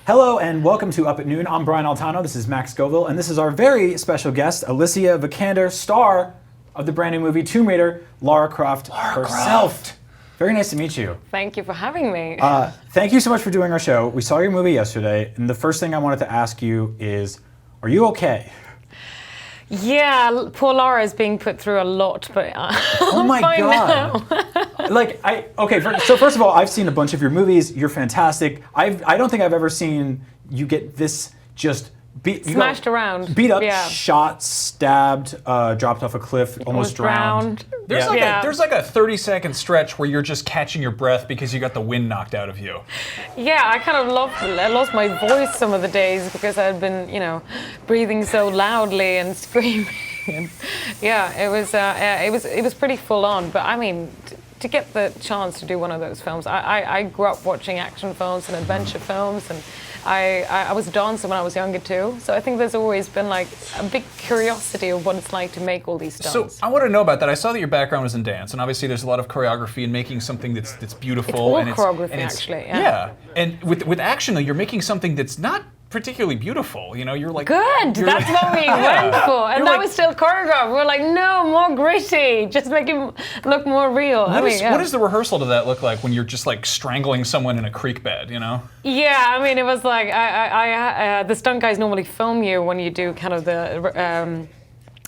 Hello and welcome to Up at Noon. I'm Brian Altano, this is Max Scoville, and this is our very special guest, Alicia Vikander, star of the brand new movie Tomb Raider, Lara Croft herself. Very nice to meet you. Thank you for having me. Thank you so much for doing our show. We saw your movie yesterday, and the first thing I wanted to ask you is, are you okay? Yeah, poor Lara is being put through a lot, but oh my fine God. Now. So first of all, I've seen a bunch of your movies. You're fantastic. I don't think I've ever seen you get this just smashed around, beat up, yeah. shot, stabbed, dropped off a cliff, almost drowned. There's like a 30-second stretch where you're just catching your breath because you got the wind knocked out of you. Yeah, I kind of lost my voice some of the days because I'd been, breathing so loudly and screaming. And yeah, it was pretty full on. But I mean, to get the chance to do one of those films, I grew up watching action films and adventure films, and I was a dancer when I was younger too, so I think there's always been like a big curiosity of what it's like to make all these stunts. So I want to know about that. I saw that your background was in dance, and obviously there's a lot of choreography in making something that's beautiful. It's all and choreography, actually. Yeah, and with action though, you're making something that's not particularly beautiful. You're like good. That's what we went for, and that was still choreographed. We're like, no, more gritty. Just make him look more real. What does the rehearsal to that look like when you're just like strangling someone in a creek bed? Yeah, I mean, it was like the stunt guys normally film you when you do kind of the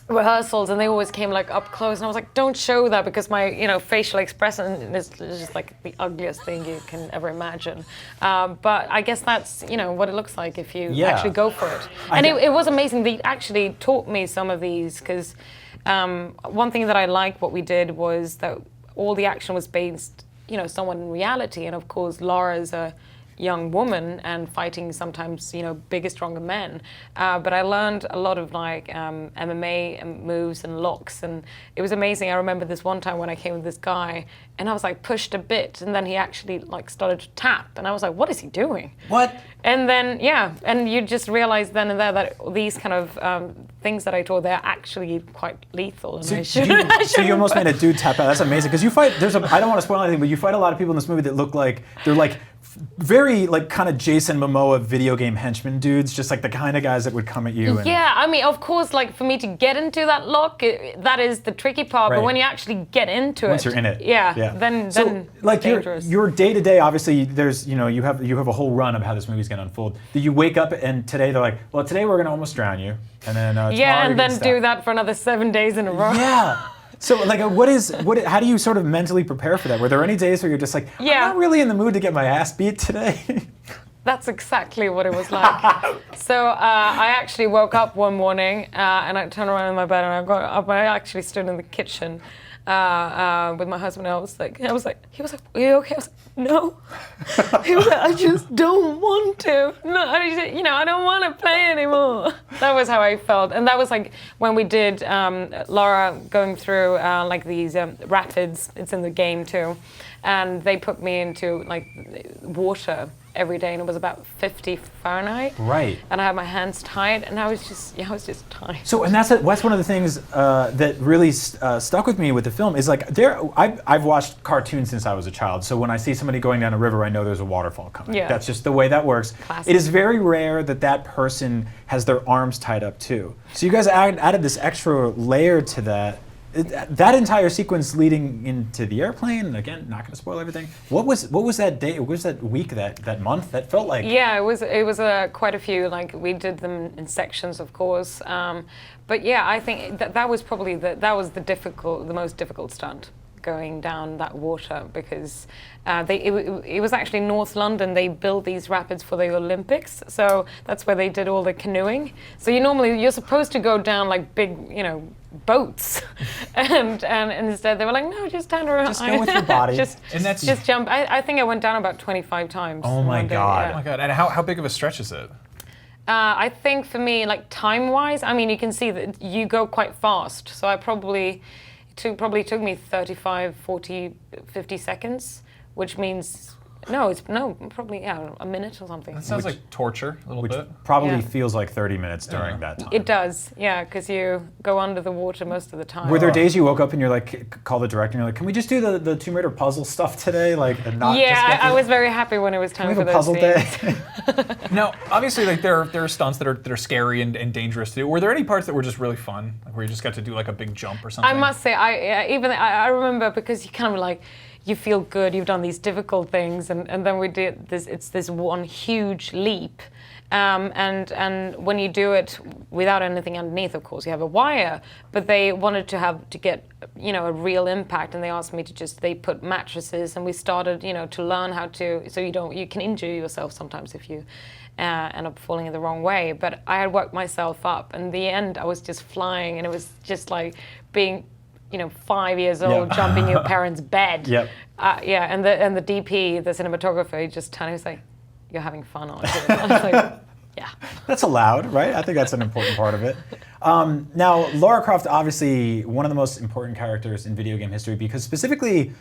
rehearsals, and they always came like up close, and I was like, don't show that because my facial expression is just like the ugliest thing you can ever imagine. But I guess that's what it looks like if you actually go for it. And it was amazing. They actually taught me some of these because one thing that I liked what we did was that all the action was based somewhat in reality, and of course Lara's a young woman and fighting sometimes bigger, stronger men, but I learned a lot of like MMA and moves and locks, and it was amazing. I remember this one time when I came with this guy and I was like pushed a bit, and then he actually like started to tap, and I was like, what is he doing? What? And then and you just realize then and there that these kind of things that I taught, they're actually quite lethal. And so you almost made a dude tap out. That's amazing, because you fight. I don't want to spoil anything, but you fight a lot of people in this movie that look like they're like very like kind of Jason Momoa video game henchman dudes, just like the kind of guys that would come at you. Yeah, I mean, of course, like for me to get into that lock, that is the tricky part. Right. But when you actually get into once you're in it, then like dangerous. your day to day, obviously, there's you have a whole run of how this movie's gonna unfold. Did you wake up and today they're like, well, today we're gonna almost drown you, and then and then do that for another 7 days in a row. Yeah. So, like, how do you sort of mentally prepare for that? Were there any days where you're just like, I'm not really in the mood to get my ass beat today? That's exactly what it was like. So I actually woke up one morning and I turned around in my bed and I got up. I actually stood in the kitchen with my husband. And he was like, he was like, are you okay? I was like, no. He was like, I just don't want to. No, I don't want to play anymore. That was how I felt. And that was like when we did Lara going through like these rapids. It's in the game too. And they put me into like water every day, and it was about 50 Fahrenheit. Right. And I had my hands tied, and I was just tied. So, and that's one of the things that really stuck with me with the film is like I've watched cartoons since I was a child. So when I see somebody going down a river, I know there's a waterfall coming. Yeah. That's just the way that works. Classic. It is very rare that person has their arms tied up too. So you guys added this extra layer to that. That entire sequence leading into the airplane, again, not going to spoil everything. What was that day? What was that week? That month? That felt like. Yeah, it was quite a few. Like we did them in sections, of course. But yeah, I think that was probably the most difficult stunt, going down that water, because it was actually North London. They built these rapids for the Olympics, so that's where they did all the canoeing. So you're supposed to go down like big, boats, and instead they were like, no, just stand around. Just go with your body. just jump. I think I went down about 25 times. Oh my God. Oh my God. And how big of a stretch is it? I think for me, like time-wise, I mean, you can see that you go quite fast. So it probably took me 35, 40, 50 seconds, which means No, it's probably a minute or something. That sounds like torture a little Which bit. probably Yeah. feels like 30 minutes during that time. It does, yeah, because you go under the water most of the time. Were there days you woke up and you're like, call the director and you're like, can we just do the Tomb Raider puzzle stuff today? Like, and not just get I was very happy when it was time we for have a those puzzle scenes. day? Now, obviously, like there are stunts that are scary and dangerous to do. Were there any parts that were just really fun, like where you just got to do like a big jump or something? I must say, I remember because you kind of like, you feel good, you've done these difficult things, and then we did this, it's this one huge leap. And when you do it without anything underneath, of course, you have a wire, but they wanted to get, a real impact, and they asked me they put mattresses, and we started, to learn how to, so you can injure yourself sometimes if you end up falling in the wrong way. But I had worked myself up, and in the end, I was just flying, and it was just like being 5 years old, jumping in your parents' bed. Yep. And the DP, the cinematographer, he just turned and was like, "You're having fun, aren't you?" I was like, "Yeah." That's allowed, right? I think that's an important part of it. Now, Lara Croft, obviously one of the most important characters in video game history, because specifically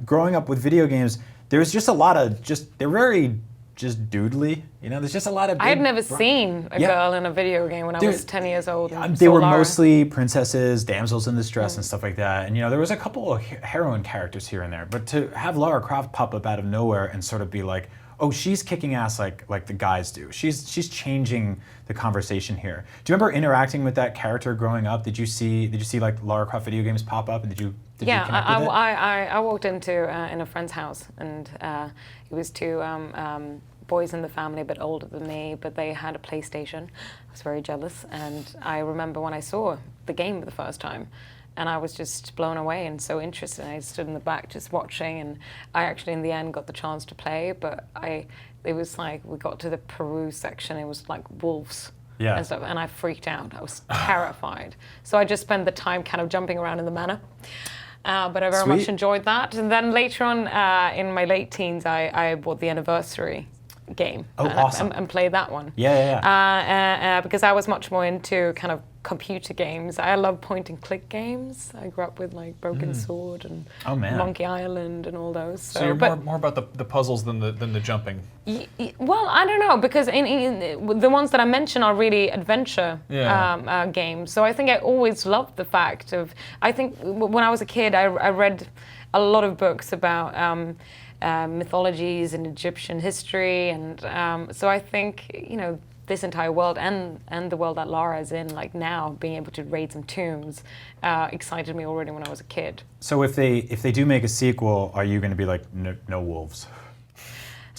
growing up with video games, there's just a lot of they're very just doodly. There's just a lot of. I had never seen a girl in a video game when I was 10 years old. They were mostly princesses, damsels in distress, and stuff like that. And there was a couple of heroine characters here and there, but to have Lara Croft pop up out of nowhere and sort of be like, oh, she's kicking ass like the guys do. She's changing the conversation here. Do you remember interacting with that character growing up? Did you see like Lara Croft video games pop up, and did you connect with it? I walked into in a friend's house, and it was two boys in the family, a bit older than me, but they had a PlayStation. I was very jealous, and I remember when I saw the game for the first time, and I was just blown away and so interested. I stood in the back just watching, and I actually in the end got the chance to play, but it was like we got to the Peru section, it was like wolves. Yeah. And stuff, and I freaked out. I was terrified. So I just spent the time kind of jumping around in the manor. But I very much enjoyed that. And then later on, in my late teens, I bought the anniversary game. Oh, awesome. And played that one. Yeah. Because I was much more into kind of computer games. I love point and click games. I grew up with like Broken Sword and Monkey Island and all those. So you're more about the puzzles than the jumping. Well, I don't know, because in the ones that I mentioned are really adventure games. So I think I always loved the fact of, I think when I was a kid, I read a lot of books about mythologies and Egyptian history, and so I think this entire world and the world that Lara is in, like now, being able to raid some tombs, excited me already when I was a kid. So if they do make a sequel, are you going to be like, no wolves?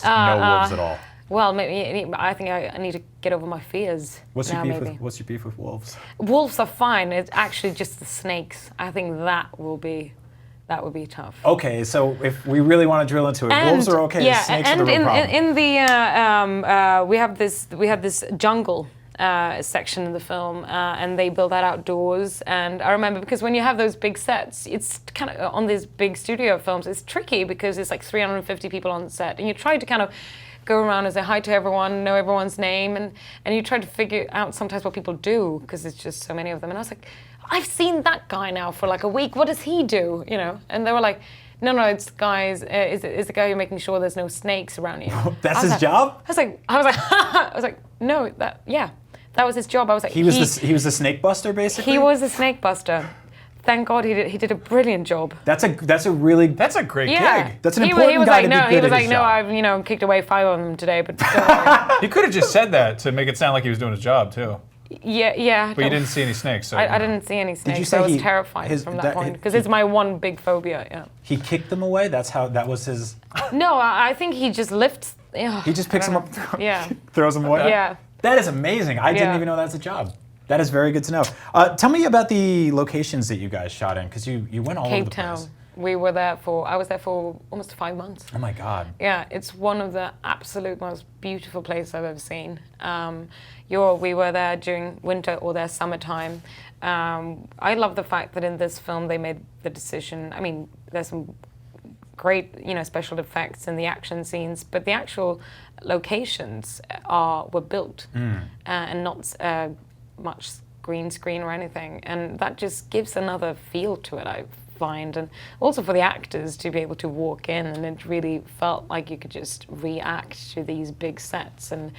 No wolves at all? Well, maybe I think I need to get over my fears. What's your beef with wolves? Wolves are fine. It's actually just the snakes. I think that would be tough. Okay, so if we really want to drill into it, wolves are okay. Yeah, snakes are the real problem. in the we have this jungle section in the film, and they build that outdoors. And I remember, because when you have those big sets, it's kind of on these big studio films, it's tricky because it's like 350 people on set, and you try to kind of go around and say hi to everyone, know everyone's name, and you try to figure out sometimes what people do, because it's just so many of them. And I was like, I've seen that guy now for like a week. What does he do? And they were like, no, it's guys. Is the guy you're making sure there's no snakes around you? That's his job? I was like, no, that was his job. I was like, he was the snake buster, basically. He was the snake buster. Thank God he did a brilliant job. That's a great gig. That's an important guy to be good at his job. I've kicked away 5 of them today, but don't worry. He could have just said that to make it sound like he was doing his job too. Yeah. But you didn't see any snakes. So I didn't see any snakes. Did you say I was terrified from that point, because it's my one big phobia. Yeah. He kicked them away. That was his. No, I think he just lifts. He just picks them up. Throws them away. Yeah. That is amazing. I didn't even know that's a job. That is very good to know. Tell me about the locations that you guys shot in, because you went all over the place. Cape Town. I was there for almost 5 months. Oh my God. Yeah, it's one of the absolute most beautiful places I've ever seen. We were there during winter or their summertime. I love the fact that in this film they made the decision. I mean, there's some great, special effects in the action scenes, but the actual locations were built and not much green screen or anything, and that just gives another feel to it. I streamlined, and also for the actors to be able to walk in, and it really felt like you could just react to these big sets, and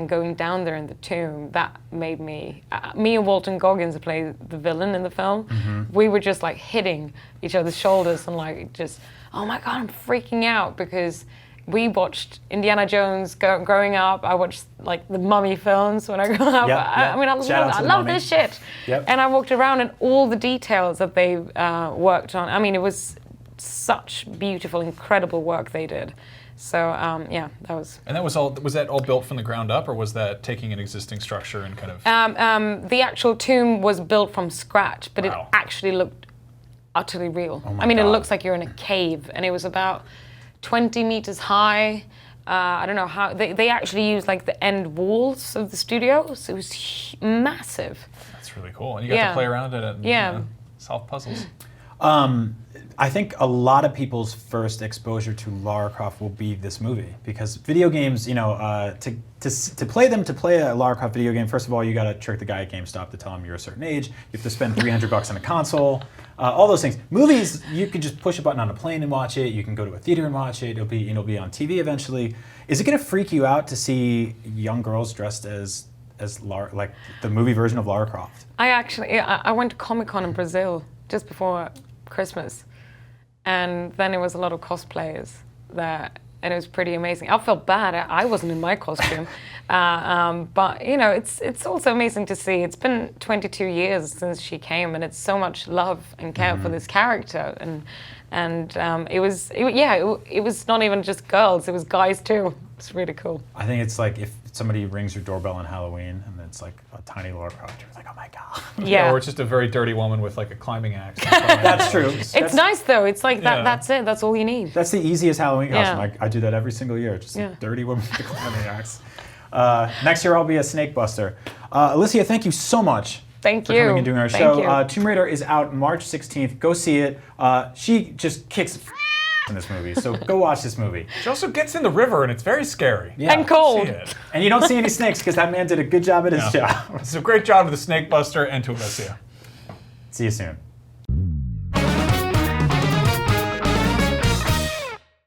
going down there in the tomb. That made me and Walton Goggins, who played the villain in the film, we were just like hitting each other's shoulders and like just, oh my God, I'm freaking out, because we watched Indiana Jones growing up. I watched like the Mummy films when I grew up. I mean, I love this shit. Yep. And I walked around, and all the details that they worked on. I mean, it was such beautiful, incredible work they did. So yeah, that was. And that was all. Was that all built from the ground up, or was that taking an existing structure and kind of? The actual tomb was built from scratch, but Wow. it actually looked utterly real. Oh my I mean, God. it looks like you're in a cave, and it was about 20 meters high. I don't know how they actually used like the end walls of the studio, so it was massive. That's really cool. And you got to play around it and solve puzzles. I think a lot of people's first exposure to Lara Croft will be this movie, because video games, you know, to play a Lara Croft video game, first of all, you got to trick the guy at GameStop to tell him you're a certain age. You have to spend $300 on a console, all those things. Movies, you can just push a button on a plane and watch it. You can go to a theater and watch it. It'll be on TV eventually. Is it going to freak you out to see young girls dressed as Lara, like the movie version of Lara Croft? I went to Comic-Con in Brazil just before Christmas. And then it was a lot of cosplayers there, and it was pretty amazing. I felt bad. I wasn't in my costume. But, you know, it's also amazing to see. It's been 22 years since she came, and it's so much love and care for this character. And it was not even just girls, it was guys too. It's really cool. I think it's like if somebody rings your doorbell on Halloween and it's like a tiny Lara Croft, you're like, oh my God. Yeah. Or it's just a very dirty woman with like a climbing axe. That's true. It's nice though. It's like that. Yeah. That's it. That's all you need. That's the easiest Halloween costume. Yeah. I do that every single year. Just Yeah. a dirty woman with a climbing axe. Next year I'll be a snake buster. Alicia, thank you so much. Thank for you. coming and doing our Thank show. you. Tomb Raider is out March 16th. Go see it. She just kicks in this movie, so go watch this movie. She also gets in the river, and it's very scary. Yeah. And cold. See it. And you don't see any snakes because that man did a good job at his job. It's a great job to the Snake Buster and to Alicia. See you soon.